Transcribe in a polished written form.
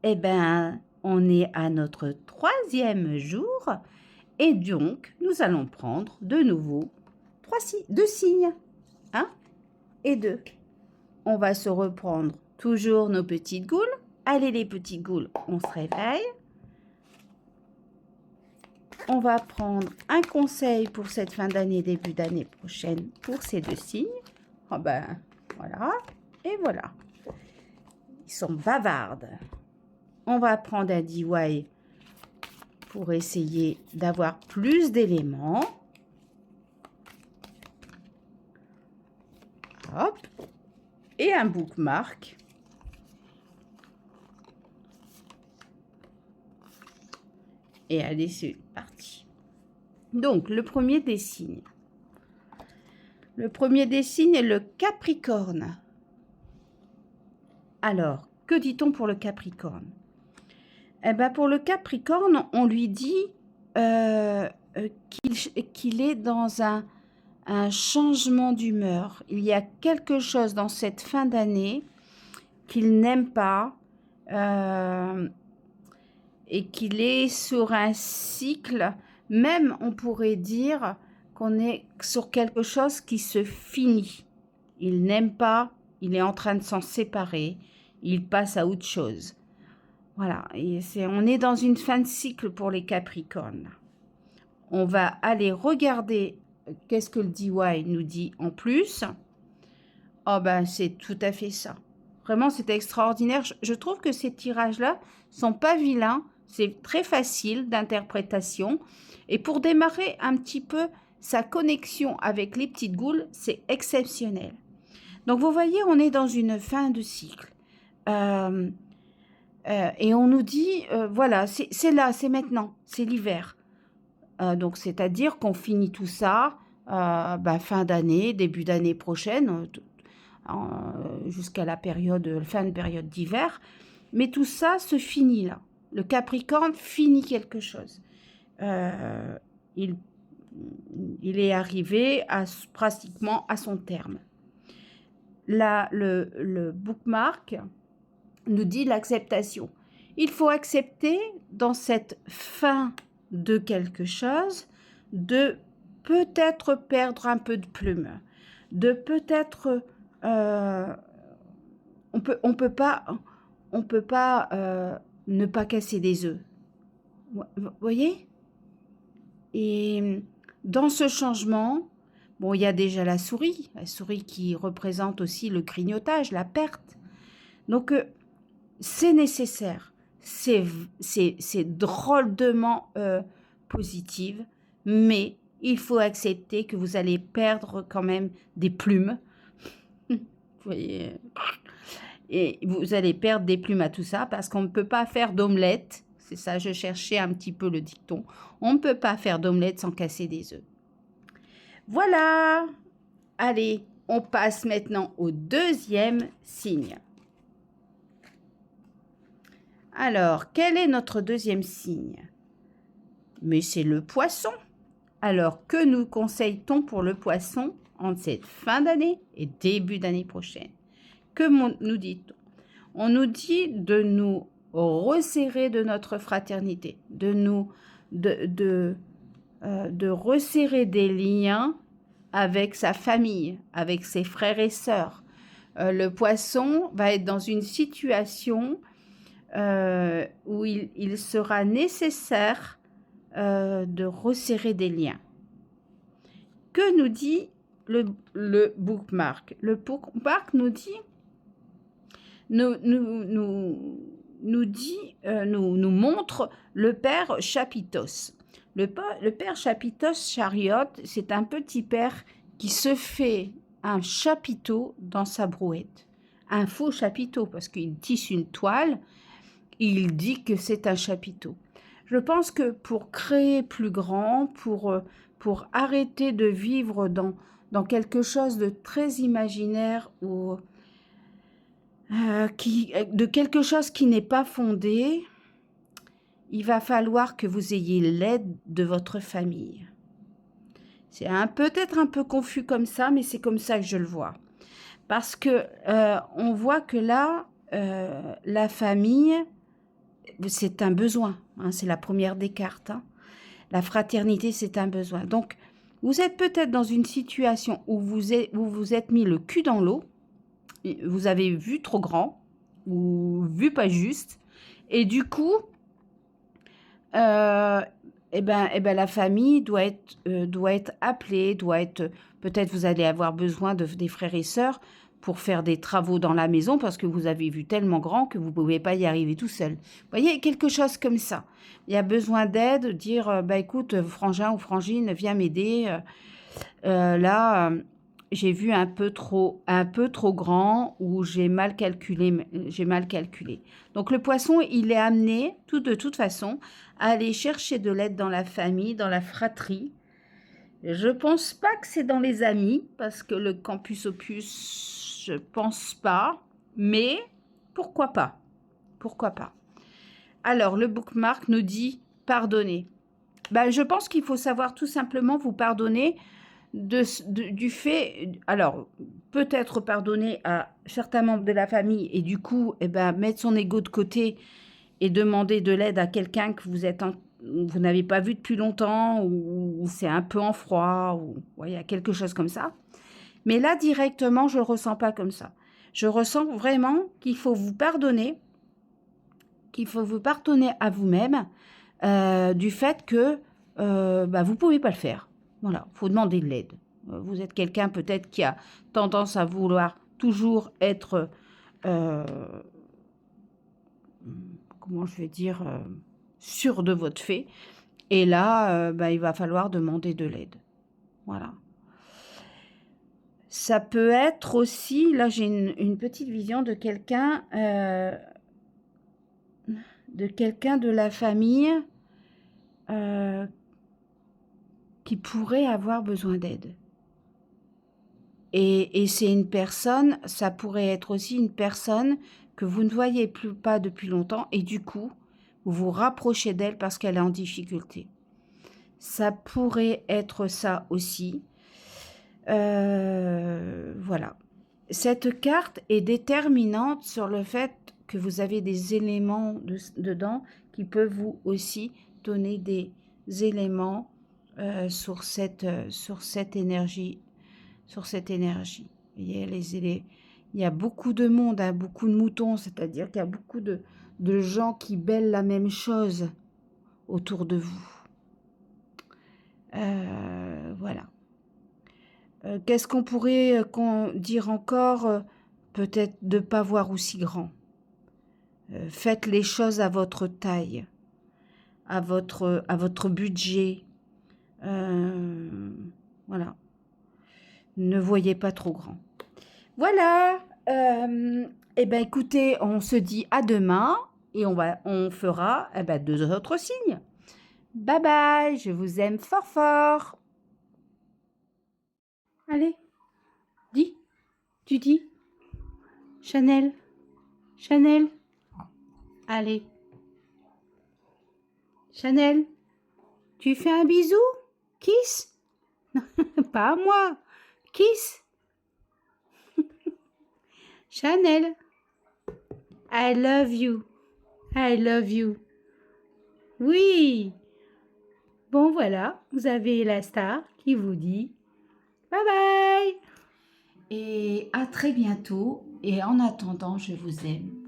Eh ben, on est à notre 3e jour et donc nous allons prendre de nouveau 2 signes. 1 et 2. On va se reprendre toujours nos petites goules. Allez les petites goules, on se réveille. On va prendre un conseil pour cette fin d'année, début d'année prochaine pour ces 2 signes. Oh ben, voilà. Et voilà. Ils sont bavardes. On va prendre un DIY pour essayer d'avoir plus d'éléments. Hop. Et un bookmark. Et allez, c'est parti. Donc, le premier des signes. Le premier des signes est le Capricorne. Alors, que dit-on pour le Capricorne? Eh bien, pour le Capricorne, on lui dit qu'il est dans un changement d'humeur. Il y a quelque chose dans cette fin d'année qu'il n'aime pas et qu'il est sur un cycle, même on pourrait dire qu'on est sur quelque chose qui se finit. Il n'aime pas, il est en train de s'en séparer, il passe à autre chose. Voilà, et on est dans une fin de cycle pour les Capricornes. On va aller regarder qu'est-ce que le DIY nous dit en plus. Oh ben, c'est tout à fait ça. Vraiment, c'est extraordinaire. Je trouve que ces tirages-là sont pas vilains. C'est très facile d'interprétation. Et pour démarrer un petit peu sa connexion avec les petites goules, c'est exceptionnel. Donc, vous voyez, on est dans une fin de cycle. Et on nous dit, voilà, c'est là, c'est maintenant, c'est l'hiver. Donc, c'est-à-dire qu'on finit tout ça fin d'année, début d'année prochaine, jusqu'à la fin de période d'hiver. Mais tout ça se finit là. Le Capricorne finit quelque chose. Il est arrivé pratiquement à son terme. Là, le bookmark nous dit l'acceptation. Il faut accepter dans cette fin de quelque chose de peut-être perdre un peu de plume, de peut-être on peut pas ne pas casser des œufs. Vous voyez? Et dans ce changement, bon, il y a déjà la souris qui représente aussi le grignotage, la perte. Donc, c'est nécessaire. C'est drôlement positif, mais il faut accepter que vous allez perdre quand même des plumes. Vous voyez, et vous allez perdre des plumes à tout ça parce qu'on ne peut pas faire d'omelette. C'est ça, je cherchais un petit peu le dicton. On ne peut pas faire d'omelette sans casser des œufs. Voilà. Allez, on passe maintenant au deuxième signe. Alors, quel est notre deuxième signe? Mais c'est le poisson. Alors, que nous conseille-t-on pour le poisson en cette fin d'année et début d'année prochaine? Que nous dit-on? On nous dit de nous resserrer de notre fraternité, de resserrer des liens avec sa famille, avec ses frères et sœurs. Le poisson va être dans une situation où il sera nécessaire de resserrer des liens. Que nous dit le bookmark? Le bookmark nous dit nous montre le père Chapitos. Le père Chapitos Chariot, c'est un petit père qui se fait un chapiteau dans sa brouette. Un faux chapiteau, parce qu'il tisse une toile, il dit que c'est un chapiteau. Je pense que pour créer plus grand, pour arrêter de vivre dans quelque chose de très imaginaire ou de quelque chose qui n'est pas fondé, il va falloir que vous ayez l'aide de votre famille. C'est peut-être un peu confus comme ça, mais c'est comme ça que je le vois. Parce que on voit que là, la famille c'est un besoin, hein, c'est la première des cartes. Hein. La fraternité, c'est un besoin. Donc, vous êtes peut-être dans une situation où vous êtes mis le cul dans l'eau, vous avez vu trop grand, ou vu pas juste, et du coup, la famille doit être appelée, peut-être vous allez avoir besoin des frères et sœurs pour faire des travaux dans la maison parce que vous avez vu tellement grand que vous ne pouvez pas y arriver tout seul. Vous voyez, quelque chose comme ça. Il y a besoin d'aide, dire, écoute, frangin ou frangine, viens m'aider. Là, j'ai vu un peu trop grand ou j'ai mal calculé. Donc le poisson, il est amené, de toute façon, à aller chercher de l'aide dans la famille, dans la fratrie. Je pense pas que c'est dans les amis, parce que le campus opus, je pense pas, mais pourquoi pas? Pourquoi pas? Alors, le bookmark nous dit pardonner. Je pense qu'il faut savoir tout simplement vous pardonner du fait, alors peut-être pardonner à certains membres de la famille et du coup, mettre son ego de côté et demander de l'aide à quelqu'un que vous n'avez pas vu depuis longtemps ou c'est un peu en froid ou il y a quelque chose comme ça. Mais là, directement, je ne le ressens pas comme ça. Je ressens vraiment qu'il faut vous pardonner, à vous-même du fait que vous ne pouvez pas le faire. Voilà, il faut demander de l'aide. Vous êtes quelqu'un peut-être qui a tendance à vouloir toujours être, comment je vais dire, sûr de votre fait. Et là, il va falloir demander de l'aide. Voilà. Ça peut être aussi, là j'ai une petite vision de quelqu'un de la famille qui pourrait avoir besoin d'aide. Et c'est une personne, ça pourrait être aussi une personne que vous ne voyez pas depuis longtemps et du coup, vous vous rapprochez d'elle parce qu'elle est en difficulté. Ça pourrait être ça aussi. Voilà. Cette carte est déterminante sur le fait que vous avez des éléments dedans qui peuvent vous aussi donner des éléments sur cette énergie. Il y a beaucoup de monde, hein, beaucoup de moutons, c'est-à-dire qu'il y a beaucoup de gens qui bêlent la même chose autour de vous. Voilà. Qu'est-ce qu'on pourrait dire encore? Peut-être de ne pas voir aussi grand. Faites les choses à votre taille, à votre budget. Voilà. Ne voyez pas trop grand. Voilà. Écoutez, on se dit à demain et on fera 2 autres signes. Bye bye, je vous aime fort fort. Allez, tu dis. Chanel. Allez. Chanel, tu fais un bisou? Kiss? Pas à moi. Kiss. Chanel, I love you. Oui. Bon, voilà, vous avez la star qui vous dit bye bye. Et à très bientôt. Et en attendant, je vous aime.